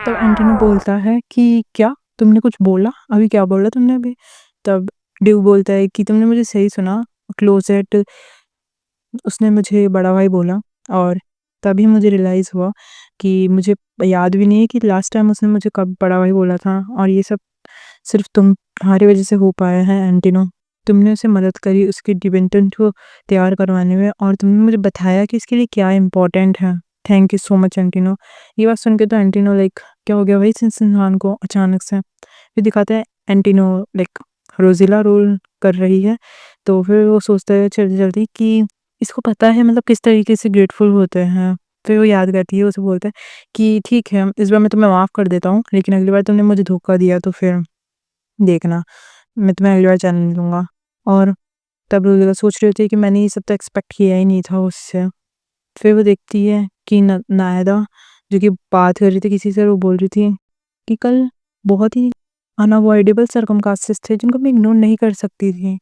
तब एंटोनियो बोलता है कि क्या? तुमने कुछ बोला? अभी क्या बोला तुमने अभी? तब ड्यूक बोलता है कि तुमने मुझे सही सुना, क्लोज़ेट उसने मुझे बड़ा भाई बोला और तभी मुझे रियलाइज़ हुआ कि मुझे याद भी नहीं है कि लास्ट टाइम उसने मुझे कब बड़ा भाई बोला था और ये सब सिर्फ़ तुम्हारी वज़ह से हो पाया है एंटिनो। तुमने उसे मदद करी उसके डिपेंडेंट को तैयार करवाने में और तुमने मुझे बताया कि इसके लिए क्या इम्पोर्टेंट है। Thank you so much Antino. ये बात सुन के तो एंटिनो लाइक क्या हो गया भाई इस इंसान को अचानक से। फिर दिखाते हैं एंटिनो लाइक रोज़िला रोल कर रही है, तो फिर वो सोचता है चलते-चलते कि इसको पता है मतलब किस तरीके से ग्रेटफुल होते हैं। फिर वो याद करती है, उसे बोलता है कि ठीक है, इस बार मैं तुम्हें माफ़ कर देता हूँ, लेकिन अगली बार तुमने मुझे धोखा दिया तो फिर देखना, मैं तुम्हें अगली बार जाने नहीं दूँगा। और तब रोज़ेला सोच रही होती है कि मैंने ये सब तो एक्सपेक्ट किया ही नहीं था उससे। फिर वो देखती है कि न नायदा जो कि बात कर रही थी किसी से, वो बोल रही थी कि कल बहुत ही अनअवॉइडेबल सर्कमस्टेंसेस थे जिनको मैं इग्नोर नहीं कर सकती थी।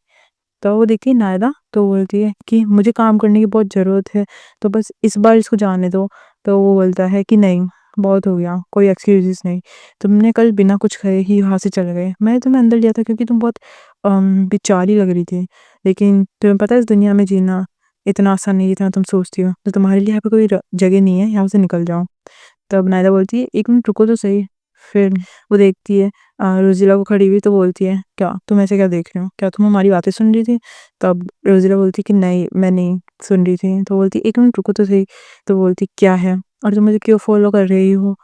तो वो देखती है नायरा, तो बोलती है कि मुझे काम करने की बहुत ज़रूरत है, तो बस इस बार इसको जाने दो। तो वो बोलता है कि नहीं, बहुत हो गया, कोई एक्सक्यूज़ेज़ नहीं। तुमने कल बिना कुछ कहे ही वहाँ से चले गए। मैंने तुम्हें अंदर लिया था क्योंकि तुम बहुत बेचारी लग रही थी। लेकिन तुम्हें पता है इस दुनिया में जीना इतना आसान नहीं है जितना तुम सोचती हो। तो तुम्हारे लिए यहाँ पे कोई जगह नहीं है, यहाँ से निकल जाओ। तब नायरा बोलती है, "1 मिनट रुको तो सही।" फिर वो देखती है रोज़िला को खड़ी हुई, तो बोलती है, "क्या? तुम ऐसे क्या देख रहे हो? क्या तुम हमारी बातें सुन रही थी?" तब रोज़िला बोलती है कि नहीं, मैं नहीं सुन रही थी। तो बोलती है, "1 मिनट रुको तो सही।" तो बोलती, "क्या है? और तुम मुझे क्यों फ़ॉलो कर रही हो?"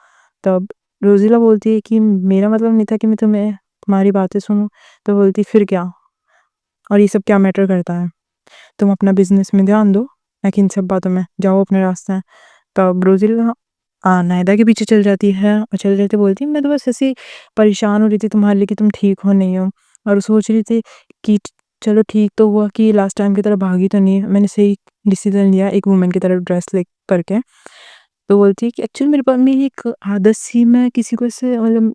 तब रोज़िला बोलती है कि मेरा मतलब नहीं था कि मैं तुम्हारी बातें सुनूँ। तो बोलती, "फिर क्या? और ये सब क्या मैटर करता है? तुम अपना बिज़नेस में ध्यान दो, ना कि इन सब बातों में। जाओ अपने रास्ते।" तब रोज़िला नायदा के पीछे चल जाती है और चलते-चलते बोलती है, "मैं तो बस ऐसे ही परेशान हो रही थी तुम्हारे लिए कि तुम ठीक हो नहीं हो और सोच रही थी कि चलो ठीक तो हुआ कि लास्ट टाइम की तरह भागी तो नहीं। मैंने सही डिसीज़न लिया एक वुमन की तरह ड्रेस ले करके।" तो बोलती है कि एक्चुअली मेरी एक आदत सी, मैं किसी को ऐसे मतलब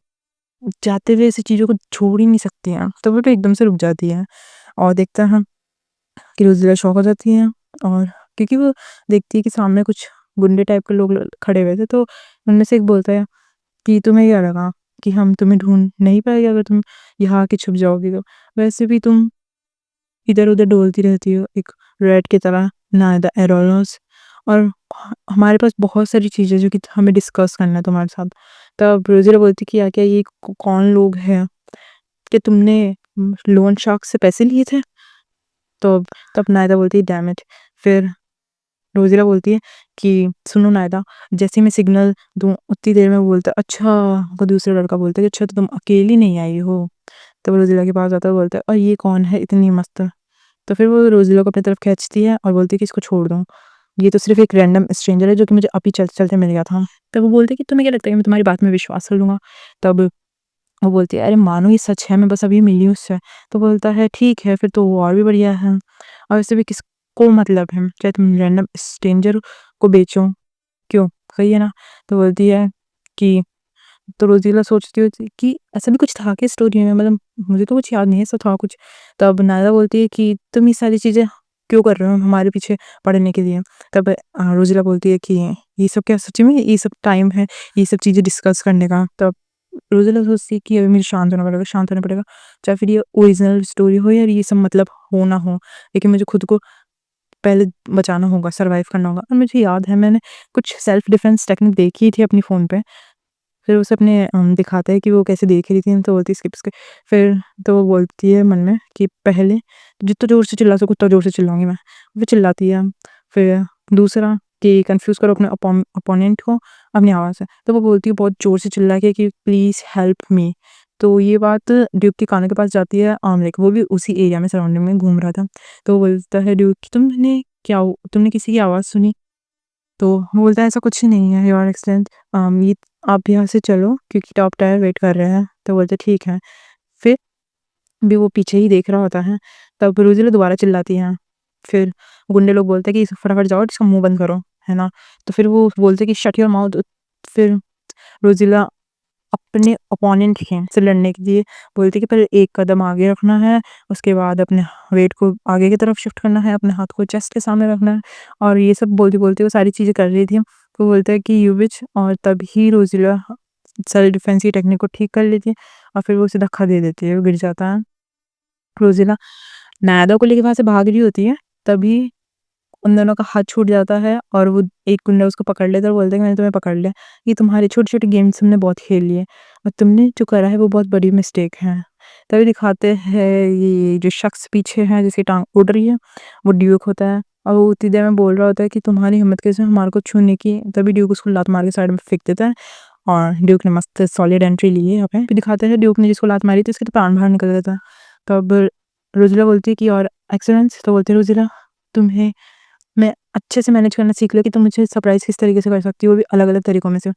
जाते हुए ऐसी चीज़ों को छोड़ ही नहीं सकती हैं। तो वो तो एकदम से रुक जाती है और देखते हैं कि रोज़िला शॉक हो जाती है और क्योंकि वो देखती है कि सामने कुछ गुंडे टाइप के लोग खड़े हुए थे, तो उनमें से एक बोलता है कि तुम्हें क्या लगा कि हम तुम्हें ढूँढ नहीं पाएँगे अगर तुम यहाँ आके छुप जाओगी तो? वैसे भी तुम इधर-उधर डोलती रहती हो एक रैट की तरह, नायदा एरोलॉस, और हमारे पास बहुत सारी चीज़ें जो कि हमें डिस्कस करना है तुम्हारे साथ। तब रोज़िला बोलती कि क्या ये कौन लोग हैं? कि तुमने लोन शार्क से पैसे लिए थे? तो तब नायदा बोलती है डैम इट! फिर रोज़िला बोलती है कि सुनो नायदा, जैसे ही मैं सिग्नल दूँ उतनी देर में वो बोलता है अच्छा, वो दूसरा लड़का बोलता है कि अच्छा तो तुम अकेली नहीं आई हो? तब रोज़िला के पास आता है, बोलता है और ये कौन है इतनी मस्त? तो फिर वो रोज़िला को अपनी तरफ खींचती है और बोलती है कि इसको छोड़ दो। ये तो सिर्फ़ एक रैंडम स्ट्रेंजर है जो कि मुझे अभी चलते-चलते मिल गया था। तब वो बोलती है कि तुम्हें क्या लगता है कि मैं तुम्हारी बात में विश्वास कर लूँगा? तब वो बोलती है, "अरे मानो ये सच है, मैं बस अभी मिली हूँ उससे।" तो बोलता है, "ठीक है, फिर तो और भी बढ़िया है। और वैसे भी किसको मतलब है, चाहे तुम रैंडम स्ट्रेंजर को बेचो, क्यों? सही है ना?" तो बोलती है कि तो रोज़िला सोचती होती कि ऐसा भी कुछ था क्या स्टोरी में? मतलब मुझे तो कुछ याद नहीं है, ऐसा था कुछ। तब नायरा बोलती है कि तुम ये सारी चीज़ें क्यों कर रहे हो हमारे पीछे पड़ने के लिए? तब रोज़िला बोलती है कि ये सब क्या सच में ये सब टाइम है, ये सब चीज़ें डिस्कस करने का? तब रोज़िला सोचती है कि अभी मुझे शांत होना पड़ेगा। चाहे फिर ये ओरिजिनल स्टोरी हो या ये सब मतलब हो ना हो, लेकिन मुझे खुद को पहले बचाना होगा, सर्वाइव करना होगा। और मुझे याद है मैंने कुछ सेल्फ डिफेंस टेक्निक देखी थी अपनी फ़ोन पे। फिर उसे अपने दिखाता है कि वो कैसे देख रही थी, तो बोलती है स्किप। फिर तो वो बोलती है मन में कि पहले जितना ज़ोर से चिल्ला सकूँ उतना ज़ोर से चिल्लाऊँगी मैं। फिर चिल्लाती है। फिर दूसरा कि कन्फ्यूज़ करो अपने अपोनेंट को अपनी आवाज़ से। तो वो बोलती है बहुत ज़ोर से चिल्ला के कि प्लीज़ हेल्प मी। तो ये बात ड्यूक के कानों के पास जाती है, लाइक वो भी उसी एरिया में सराउंडिंग में घूम रहा था। तो वो बोलता है ड्यूक कि तुमने किसी की आवाज़ सुनी? तो वो बोलता है ऐसा कुछ ही नहीं है योर एक्सलेंस, ये आप यहाँ से चलो क्योंकि टॉप टायर वेट कर रहे हैं। तो बोलते ठीक है। फिर भी वो पीछे ही देख रहा होता है। तब रोज़िला दोबारा चिल्लाती है। फिर गुंडे लोग बोलते हैं कि फटाफट जाओ और इसका मुँह बंद करो, है ना? तो फिर वो बोलते हैं कि शट योर माउथ। फिर रोज़िला अपने ओपोनेंट हैं से लड़ने के लिए बोलती है कि पहले एक कदम आगे रखना है, उसके बाद अपने वेट को आगे की तरफ शिफ्ट करना है, अपने हाथ को चेस्ट के सामने रखना है, और ये सब बोलते-बोलते वो सारी चीज़ें कर रही थी। वो बोलता है कि यू विच, और तभी रोज़िला सेल्फ डिफेंस की टेक्निक को ठीक कर लेती है और फिर वो उसे धक्का दे देती है, वो गिर जाता है। रोज़िला नायदा को लेके वहाँ से भाग रही होती है, तभी उन दोनों का हाथ छूट जाता है और वो एक गुंडा उसको पकड़ लेता है और बोलता है कि मैंने तुम्हें पकड़ लिया। ये तुम्हारे छोटे-छोटे गेम्स हमने बहुत खेल लिए और तुमने जो करा है वो बहुत बड़ी मिस्टेक है। तभी दिखाते हैं ये जो शख्स पीछे है जिसकी टाँग उड़ रही है, वो ड्यूक होता है और वो उतनी देर में बोल रहा होता है कि तुम्हारी हिम्मत कैसे हमारे को छूने की। तभी ड्यूक उसको लात मार के साइड में फेंक देता है और ड्यूक ने मस्त सॉलिड एंट्री ली है यहाँ पे। फिर दिखाते हैं ड्यूक ने जिसको लात मारी थी उसके तो प्राण बाहर निकल गया था। तब रोज़िला बोलती है कि और एक्सीलेंस, तो बोलती है रोज़िला तुम्हें मैं अच्छे से मैनेज करना सीख लिया कि तुम मुझे सरप्राइज़ किस तरीके से कर सकती हो, वो भी अलग-अलग तरीकों में से।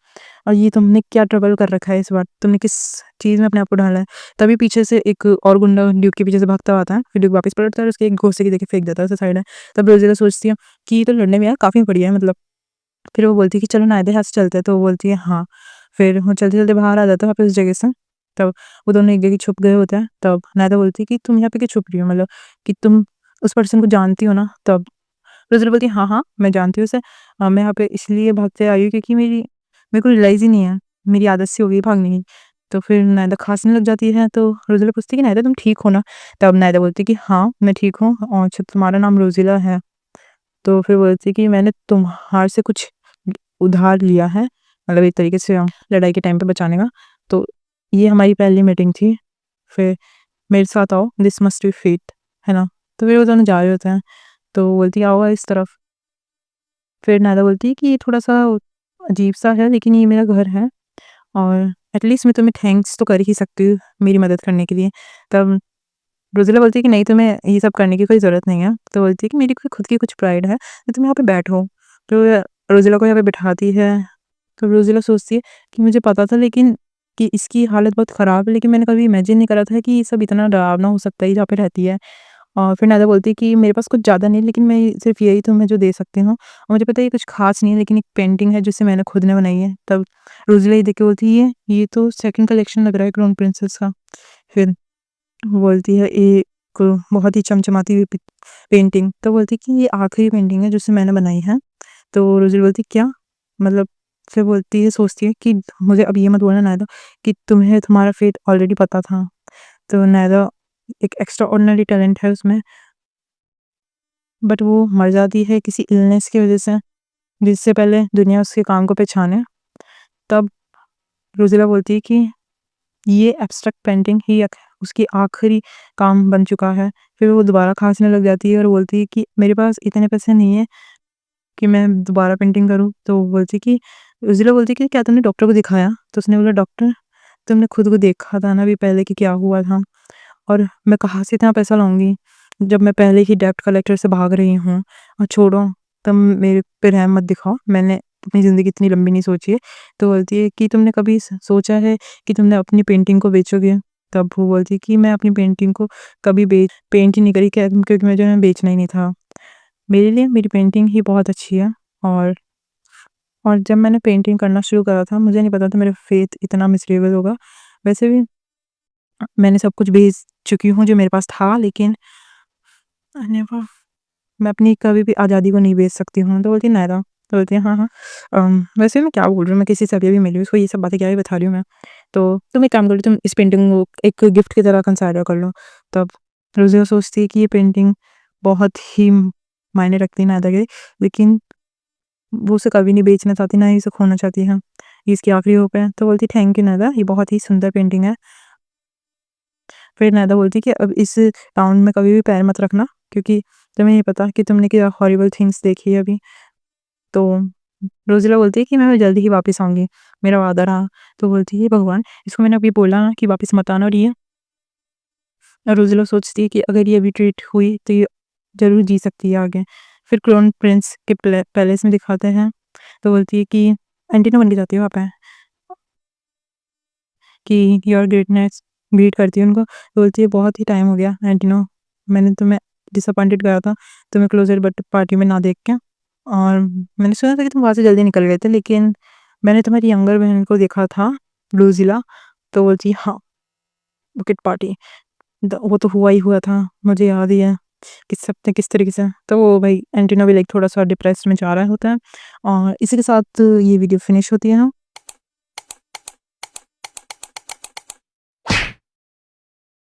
और ये तुमने क्या ट्रबल कर रखा है इस बार, तुमने किस चीज़ में अपने आप को डाला है। तभी पीछे से एक और गुंडा ड्यूक के पीछे से भागता हुआ आता है, फिर ड्यूक वापस पलटता है और उसके एक घोंसे की देके फेंक देता है उसे साइड में। तब रोज़िला सोचती है कि ये तो लड़ने में यार काफ़ी बढ़िया है मतलब। फिर वो बोलती है कि चलो नायदे हाथ से चलते हैं, तो वो बोलती है हाँ। फिर वो चलते-चलते बाहर आ जाता है वापस उस जगह से। तब वो दोनों एक जगह छुप गए होते हैं, तब नायदा बोलती है कि तुम यहाँ पे क्यों छुप रही हो? मतलब कि तुम उस पर्सन को जानती हो ना? तब रोज़िना बोलती है हाँ, हाँ, मैं जानती हूँ उसे। मैं यहाँ पे इसलिए भागते आई हूँ क्योंकि मेरे को रियलाइज़ ही नहीं है, मेरी आदत सी हो गई है भागने की। तो फिर नायदा खाँसने लग जाती है, तो रोज़िला पूछती है कि नायदा तुम ठीक हो ना? तब नायदा बोलती है कि हाँ, मैं ठीक हूँ और अच्छा तुम्हारा नाम रोज़िला है। तो फिर बोलती है कि मैंने तुम्हारे से कुछ उधार लिया है, मतलब एक तरीके से लड़ाई के टाइम पे बचाने का। तो ये हमारी पहली मीटिंग थी, फिर मेरे साथ आओ, दिस मस्ट बी फेट, है ना? तो फिर वो दोनों जा रहे होते हैं, तो वो बोलती है आओ इस तरफ। फिर नायदा बोलती है कि ये थोड़ा-सा अजीब-सा है लेकिन ये मेरा घर है और एटलीस्ट मैं तुम्हें थैंक्स तो कर ही सकती हूँ मेरी मदद करने के लिए। तब रोज़िला बोलती है कि नहीं तुम्हें ये सब करने की कोई ज़रूरत नहीं है। तो बोलती है कि मेरी कोई खुद की कुछ प्राइड है, तो तुम यहाँ पे बैठो। तो रोज़िला को यहाँ पे बिठाती है, तो रोज़िला सोचती है कि मुझे पता था लेकिन कि इसकी हालत बहुत ख़राब है, लेकिन मैंने कभी इमेजिन नहीं करा था कि ये सब इतना डरावना हो सकता है जहाँ पे रहती है। और फिर नायदा बोलती है कि मेरे पास कुछ ज़्यादा नहीं है लेकिन मैं सिर्फ़ यही तुम्हें जो दे सकती हूँ और मुझे पता है ये कुछ ख़ास नहीं है लेकिन एक पेंटिंग है जिसे मैंने खुद ने बनाई है। तब रोज़िला ये देख के बोलती है ये तो सेकंड कलेक्शन लग रहा है क्राउन प्रिंसेस का। फिर वो बोलती है एक बहुत ही चमचमाती हुई पेंटिंग, तो बोलती है कि ये आखिरी पेंटिंग है जिसे मैंने बनाई है। तो रोज़िला बोलती है क्या? मतलब फिर बोलती है सोचती है कि मुझे अब ये मत बोलना नायदा कि तुम्हें तुम्हारा फ़ेट ऑलरेडी पता था। तो नायदा एक एक्स्ट्राऑर्डिनरी टैलेंट है उसमें, बट वो मर जाती है किसी इलनेस की वज़ह से, जिससे पहले दुनिया उसके काम को पहचाने। तब रोज़िला बोलती है कि ये एब्स्ट्रैक्ट पेंटिंग ही उसकी आखिरी काम बन चुका है। फिर वो दोबारा खाँसने लग जाती है और बोलती है कि मेरे पास इतने पैसे नहीं है कि मैं दोबारा पेंटिंग करूँ। तो वो बोलती है कि रोज़िला बोलती है कि क्या तुमने डॉक्टर को दिखाया? तो उसने बोला डॉक्टर तुमने खुद को देखा था ना अभी पहले कि क्या हुआ था और मैं कहाँ से इतना पैसा लाऊँगी जब मैं पहले ही डेब्ट कलेक्टर से भाग रही हूँ। और छोड़ो तुम मेरे पे रहम मत दिखाओ, मैंने अपनी ज़िंदगी इतनी लंबी नहीं सोची है। तो बोलती है कि तुमने कभी सोचा है कि तुमने अपनी पेंटिंग को बेचोगे? तब वो बोलती है कि मैं अपनी पेंटिंग को कभी पेंट ही नहीं करी क्या, क्योंकि मुझे बेचना ही नहीं था। मेरे लिए मेरी पेंटिंग ही बहुत अच्छी है और जब मैंने पेंटिंग करना शुरू करा था मुझे नहीं पता था मेरा फ़ेथ इतना मिसेरेबल होगा। वैसे भी मैंने सब कुछ बेच चुकी हूँ जो मेरे पास था, लेकिन आई नेवर मैं अपनी कभी भी आज़ादी को नहीं बेच सकती हूँ। तो बोलती है नायरा, तो बोलती है हाँ, हाँ। वैसे मैं क्या बोल रही हूँ, मैं किसी से अभी-अभी मिली हूँ, उसको ये सब बातें क्या ही बता रही हूँ मैं। तो तुम एक काम करो, तुम इस पेंटिंग को एक गिफ्ट की तरह कंसिडर कर लो। तब रोज़िया सोचती है कि ये पेंटिंग बहुत ही मायने रखती है नायरा के लिए, लेकिन वो उसे कभी नहीं बेचना चाहती, ना ही उसे खोना चाहती है। ये इसकी आखिरी होप है। तो बोलती है थैंक यू नायरा, ये बहुत ही सुंदर पेंटिंग है। फिर नायदा बोलती है कि अब इस टाउन में कभी भी पैर मत रखना, क्योंकि तुम्हें नहीं पता कि तुमने क्या हॉरिबल थिंग्स देखी है अभी। तो रोज़िला बोलती है कि मैं जल्दी ही वापस आऊँगी, मेरा वादा रहा। तो बोलती है भगवान, इसको मैंने अभी बोला ना कि वापस मत आना, और ये रोज़िला सोचती है कि अगर ये अभी ट्रीट हुई तो ये ज़रूर जी सकती है आगे। फिर क्राउन प्रिंस के पैलेस में दिखाते हैं, तो बोलती है कि एंटीना बन के जाती है वहाँ पे कि योर ग्रेटनेस, ग्रीट करती है उनको। तो बोलती है बहुत ही टाइम हो गया एंटिनो, मैंने तुम्हें डिसअपॉइंटेड करा था तुम्हें क्लोज़र बट पार्टी में ना देख के, और मैंने सुना था कि तुम वहाँ से जल्दी निकल गए थे, लेकिन मैंने तुम्हारी यंगर बहन को देखा था ब्लूज़िला। तो बोलती है हाँ, बुकेट पार्टी वो तो हुआ ही हुआ था, मुझे याद ही है कि सबने किस तरीके से। तो वो भाई एंटिनो भी लाइक थोड़ा सा डिप्रेस में जा रहा होता है, और इसी के साथ ये वीडियो फिनिश होती है।